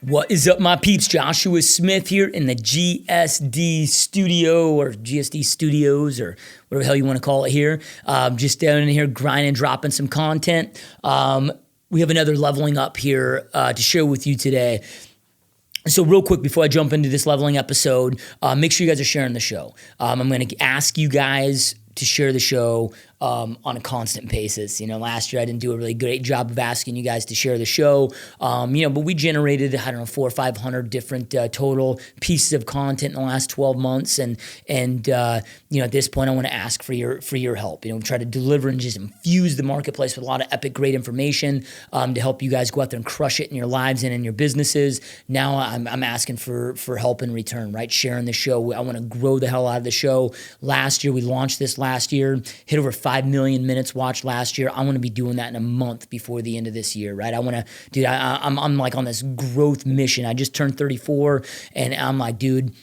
What is up, my peeps? Joshua Smith here in the GSD studio, or GSD studios, or whatever the hell you want to call it here. Just down in here grinding, dropping some content. We have another leveling up here to share with you today. So real quick, before I jump into this leveling episode, make sure you guys are sharing the show. I'm going to ask you guys to share the show on a constant basis. Last year I didn't do a really great job of asking you guys to share the show, but we generated, 400 or 500 different total pieces of content in the last 12 months. And at this point I want to ask for your help. Try to deliver and just infuse the marketplace with a lot of epic, great information to help you guys go out there and crush it in your lives and in your businesses. Now I'm asking for help in return, right? Sharing the show. I want to grow the hell out of the show. Last year, we launched this last year, hit over 5 million minutes watched last year. I want to be doing that in a month before the end of this year, right? I want to, dude, I'm like on this growth mission. I just turned 34 and I'm like, dude,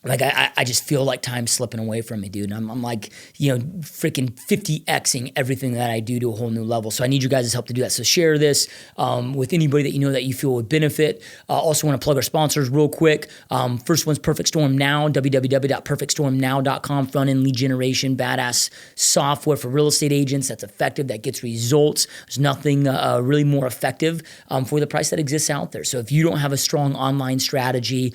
like I just feel like time's slipping away from me, dude. I'm like, freaking 50xing everything that I do to a whole new level. So I need you guys' help to do that. So share this with anybody that you know that you feel would benefit. Also want to plug our sponsors real quick. First one's Perfect Storm Now, www.perfectstormnow.com. Front-end lead generation, badass software for real estate agents that's effective, that gets results. There's nothing really more effective for the price that exists out there. So if you don't have a strong online strategy,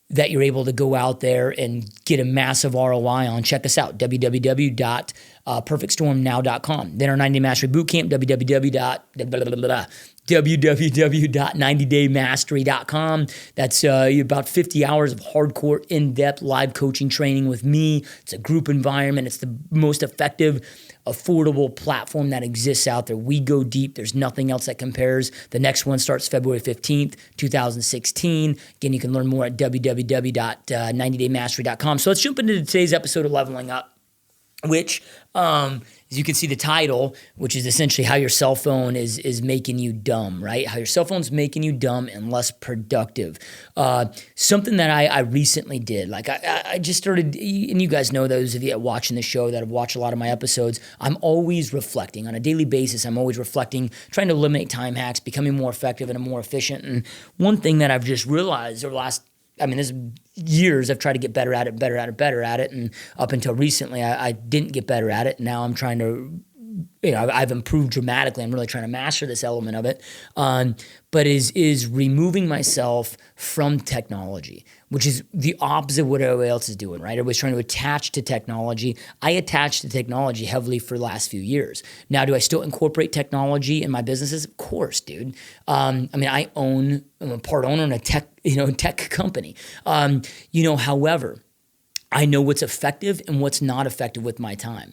that you're able to go out there and get a massive ROI on, check us out, www.perfectstormnow.com. Then our 90-day mastery bootcamp, www.90daymastery.com. That's about 50 hours of hardcore, in-depth live coaching training with me. It's a group environment. It's the most effective, affordable platform that exists out there. We go deep. There's nothing else that compares. The next one starts February 15th, 2016. Again, you can learn more at www.90daymastery.com. So let's jump into today's episode of Leveling Up, which, as you can see the title, which is essentially how your cell phone is making you dumb, right? How your cell phone's making you dumb and less productive. Something that I recently did, like I just started, and you guys know, those of you watching the show that have watched a lot of my episodes, I'm always reflecting on a daily basis. I'm always reflecting, trying to eliminate time hacks, becoming more effective and more efficient. And one thing that I've just realized over the last, this is years, I've tried to get better at it. And up until recently, I didn't get better at it. Now I'm trying to, I've improved dramatically. I'm really trying to master this element of it. But is removing myself from technology, which is the opposite of what everybody else is doing, right? Everybody's trying to attach to technology. I attach to technology heavily for the last few years. Now, do I still incorporate technology in my businesses? Of course, dude. I'm a part owner in a tech company. However, I know what's effective and what's not effective with my time,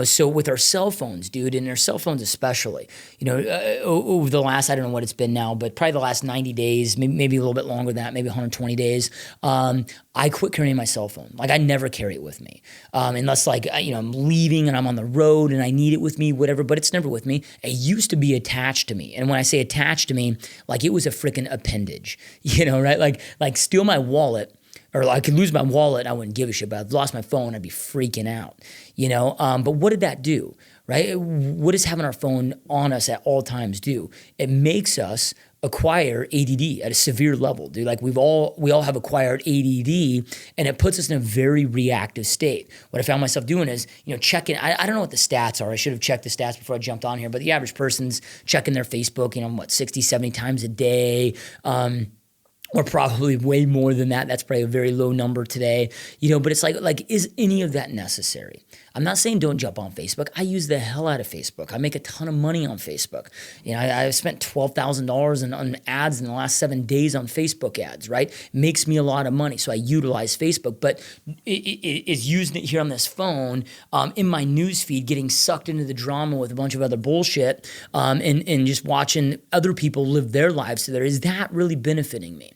So with our cell phones, dude, and our cell phones especially, over the last, I don't know what it's been now, but probably the last 90 days, maybe a little bit longer than that, maybe 120 days, I quit carrying my cell phone. Like I never carry it with me, unless I'm leaving and I'm on the road and I need it with me, whatever. But it's never with me. It used to be attached to me, and when I say attached to me, like it was a freaking appendage, right? Like steal my wallet. Or I could lose my wallet and I wouldn't give a shit, but I've lost my phone, I'd be freaking out, But what did that do, right? What does having our phone on us at all times do? It makes us acquire ADD at a severe level, dude. Like we all have acquired ADD, and it puts us in a very reactive state. What I found myself doing is, checking, I don't know what the stats are. I should have checked the stats before I jumped on here, but the average person's checking their Facebook, 60, 70 times a day, or probably way more than that. That's probably a very low number today, but it's like, is any of that necessary? I'm not saying don't jump on Facebook. I use the hell out of Facebook. I make a ton of money on Facebook. I spent $12,000 on ads in the last 7 days on Facebook ads, right? Makes me a lot of money. So I utilize Facebook, but is using it here on this phone, in my news feed, getting sucked into the drama with a bunch of other bullshit, and just watching other people live their lives to there. Is that really benefiting me?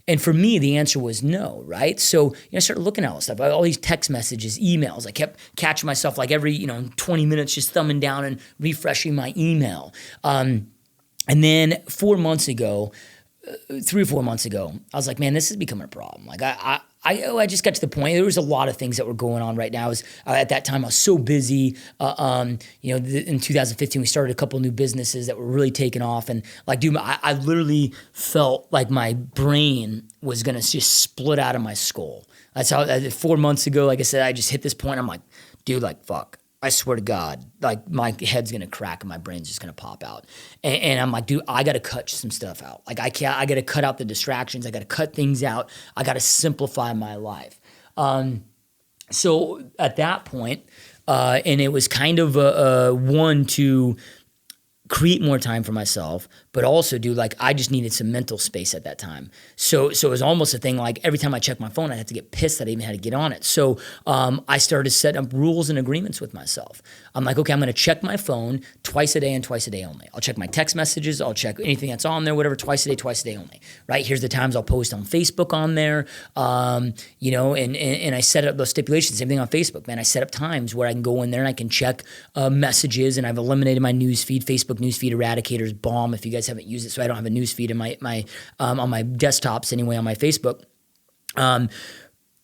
And for me, the answer was no, right? So I started looking at all this stuff, all these text messages, emails. I kept catching myself like every 20 minutes just thumbing down and refreshing my email. And then 3 or 4 months ago, I was like, man, this is becoming a problem. Like I just got to the point. There was a lot of things that were going on right now. At that time I was so busy. In 2015 we started a couple new businesses that were really taking off, and like, dude, I literally felt like my brain was gonna just split out of my skull. That's how 4 months ago, like I said, I just hit this point. I'm like, dude, like fuck. I swear to God, like my head's gonna crack and my brain's just gonna pop out. And I'm like, dude, I gotta cut some stuff out. Like I gotta cut out the distractions. I gotta cut things out. I gotta simplify my life. So at that point, and it was kind of one to create more time for myself, but also, dude, like I just needed some mental space at that time. So it was almost a thing like every time I checked my phone, I'd have to get pissed that I even had to get on it. So I started setting up rules and agreements with myself. I'm like, okay, I'm going to check my phone twice a day and twice a day only. I'll check my text messages. I'll check anything that's on there, whatever, twice a day only, right? Here's the times I'll post on Facebook on there, and I set up those stipulations, same thing on Facebook, man. I set up times where I can go in there and I can check messages, and I've eliminated my news feed. Facebook news feed eradicator's bomb if you guys haven't used it, so I don't have a news feed in my on my desktops anyway on my Facebook. But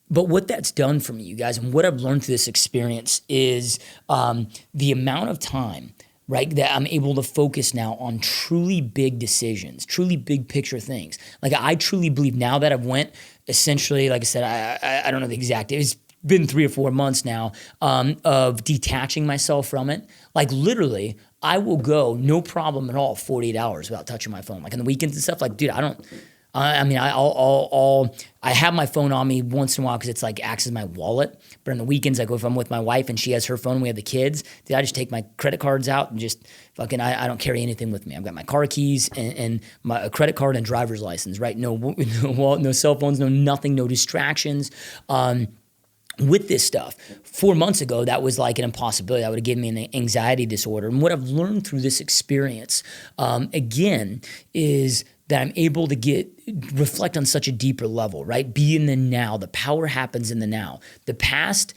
what that's done for me, you guys, and what I've learned through this experience is the amount of time, right, that I'm able to focus now on truly big decisions, truly big picture things. Like I truly believe now that I've went essentially, like I said, I don't know the exact, it's been 3 or 4 months now of detaching myself from it. Like literally, I will go no problem at all 48 hours without touching my phone. Like on the weekends and stuff, like dude, I have my phone on me once in a while because it's like acts as my wallet. But on the weekends, like if I'm with my wife and she has her phone, and we have the kids, dude, I just take my credit cards out and just fucking, I don't carry anything with me. I've got my car keys and my credit card and driver's license, right? No wallet, no cell phones, no nothing, no distractions. With this stuff. 4 months ago, that was like an impossibility. That would have given me an anxiety disorder. And what I've learned through this experience, again, is that I'm able to reflect on such a deeper level, right? Be in the now. The power happens in the now. The past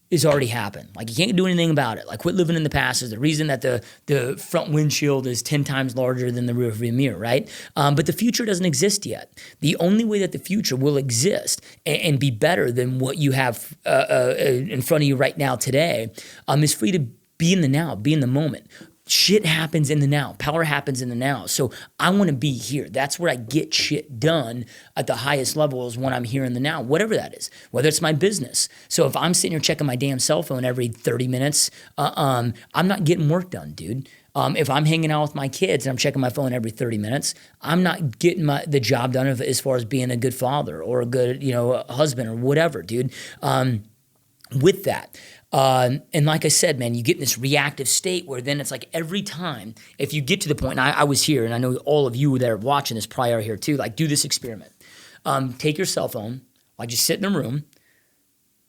is already happened. Like you can't do anything about it. Like quit living in the past is the reason that the front windshield is 10 times larger than the rear view mirror, right? But the future doesn't exist yet. The only way that the future will exist and be better than what you have in front of you right now today is for you to be in the now, be in the moment. Shit happens in the now. Power happens in the now. So I want to be here. That's where I get shit done at the highest levels when I'm here in the now, whatever that is, whether it's my business. So if I'm sitting here checking my damn cell phone every 30 minutes, I'm not getting work done, dude. If I'm hanging out with my kids and I'm checking my phone every 30 minutes, I'm not getting the job done as far as being a good father or a good, husband or whatever, dude. With that. And like I said, man, you get in this reactive state where then it's like every time, if you get to the point, and I was here, and I know all of you that are watching this probably are here too, like do this experiment. Take your cell phone, like just sit in a room,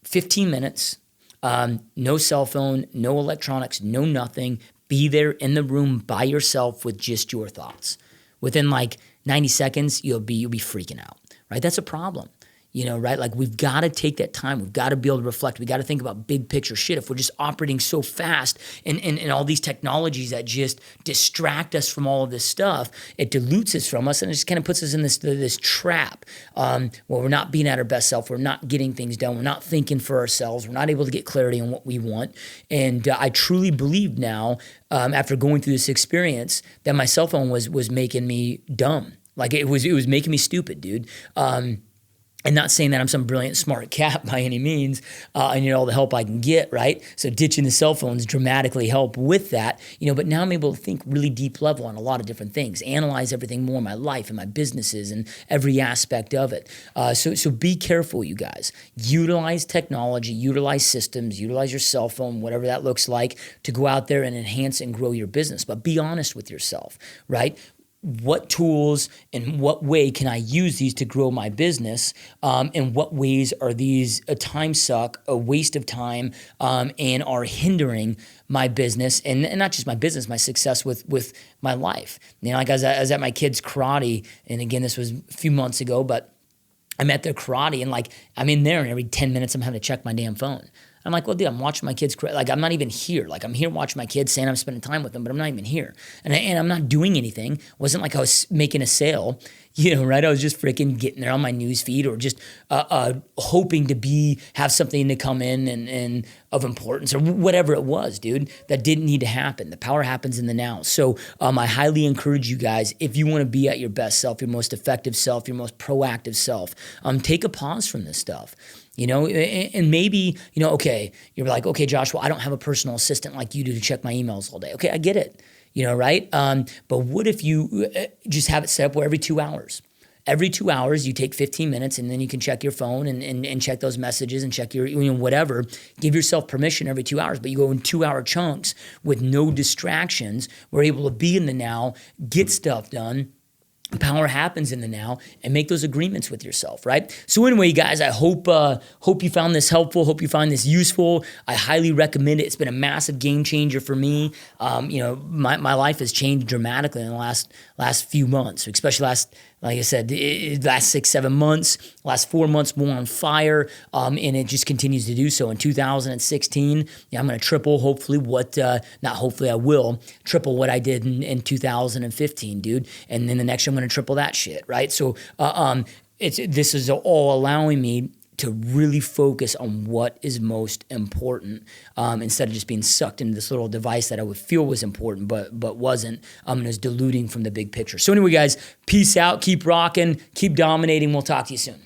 15 minutes, no cell phone, no electronics, no nothing. Be there in the room by yourself with just your thoughts. Within like 90 seconds, you'll be freaking out, right? That's a problem. Right? Like we've got to take that time. We've got to be able to reflect. We got to think about big picture shit. If we're just operating so fast and all these technologies that just distract us from all of this stuff, it dilutes us from us and it just kind of puts us in this trap where we're not being at our best self. We're not getting things done. We're not thinking for ourselves. We're not able to get clarity on what we want. And I truly believe now, after going through this experience, that my cell phone was making me dumb. Like it was making me stupid, dude. And not saying that I'm some brilliant, smart cat by any means, I need all the help I can get, right? So ditching the cell phones dramatically help with that, but now I'm able to think really deep level on a lot of different things, analyze everything more in my life and my businesses and every aspect of it. So be careful, you guys. Utilize technology, utilize systems, utilize your cell phone, whatever that looks like, to go out there and enhance and grow your business. But be honest with yourself, right? What tools and what way can I use these to grow my business? And what ways are these a time suck, a waste of time, and are hindering my business and not just my business, my success with my life. Like I was at my kids' karate, and again, this was a few months ago, but I'm at their karate and like I'm in there and every 10 minutes I'm having to check my damn phone. I'm like, well, dude, I'm watching my kids. Like, I'm not even here. Like, I'm here watching my kids, saying I'm spending time with them, but I'm not even here. And I'm not doing anything. It wasn't like I was making a sale, right? I was just freaking getting there on my news feed, or just hoping to have something to come in and of importance, or whatever it was, dude, that didn't need to happen. The power happens in the now. So I highly encourage you guys, if you want to be at your best self, your most effective self, your most proactive self, take a pause from this stuff. And maybe, okay, you're like, okay, Joshua, I don't have a personal assistant like you do to check my emails all day. Okay, I get it, right? But what if you just have it set up where every 2 hours? Every 2 hours, you take 15 minutes, and then you can check your phone and check those messages and check your, whatever. Give yourself permission every 2 hours, but you go in 2-hour chunks with no distractions. We're able to be in the now, get stuff done. Power happens in the now, and make those agreements with yourself, right? So anyway, guys, I hope you found this helpful. Hope you find this useful. I highly recommend it. It's been a massive game changer for me. My life has changed dramatically in the last few months, especially like I said, last 6-7 months, last 4 months more on fire, and it just continues to do so. In 2016, I'm going to triple, hopefully, not hopefully, I will triple what I did in 2015, dude. And then the next year, I'm going to triple that shit, right? So this is all allowing me to really focus on what is most important, instead of just being sucked into this little device that I would feel was important, but wasn't, and is diluting from the big picture. So anyway, guys, peace out, keep rocking, keep dominating. We'll talk to you soon.